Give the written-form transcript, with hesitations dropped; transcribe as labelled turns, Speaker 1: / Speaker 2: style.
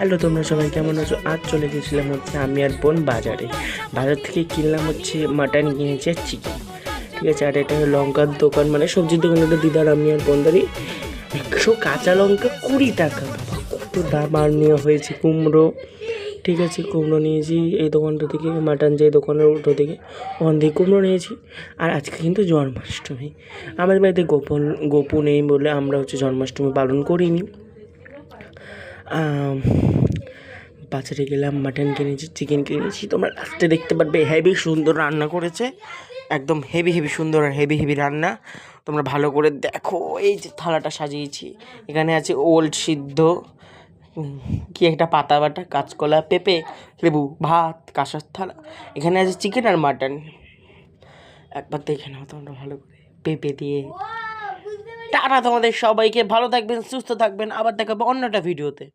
Speaker 1: Hello, তোমরা সবাই কেমন আছো? আজ চলে গেছিলাম হচ্ছে আমি আর বোন বাজারে। বাজার থেকে কিনলাম হচ্ছে মাটন, কিনেছে চিকেন, ঠিক আছে। আর এটা লঙ্কার দোকান, মানে সবজির দোকান। এটা দিদার আমি আর বোনদারি। 100 কাঁচা লঙ্কা 20 টাকা, বাবা কত দাম! আর নেওয়া হয়েছে কুমড়ো, ঠিক আছে। কুমড়ো নিয়েছি এই দোকানটা থেকে, মাটন যে দোকানের উল্টো থেকে, ওখান থেকে কুমড়ো নিয়েছি। আর আজকে কিন্তু জন্মাষ্টমী। আমাদের বাড়িতে গপু নেই বলে আমরা হচ্ছে জন্মাষ্টমী পালন করিনি। বাজারে গেলাম, মাটন কিনেছি, চিকেন কিনেছি। তোমরা লাস্টে দেখতে পারবে হেভি সুন্দর রান্না করেছে, একদম হেভি সুন্দর আর হেভি রান্না। তোমরা ভালো করে দেখো। এই যে থালাটা সাজিয়েছি, এখানে আছে ওল সিদ্ধ, কি একটা পাতা বাটা, কাঁচকলা, পেঁপে, লেবু, ভাত, কাঁসার থালা। এখানে আছে চিকেন আর মাটন। একবার দেখে নাও তোমরা ভালো করে, পেঁপে দিয়ে। টাটা তোমাদের সবাইকে, ভালো থাকবেন, সুস্থ থাকবেন। আবার দেখাবো অন্য একটা ভিডিওতে।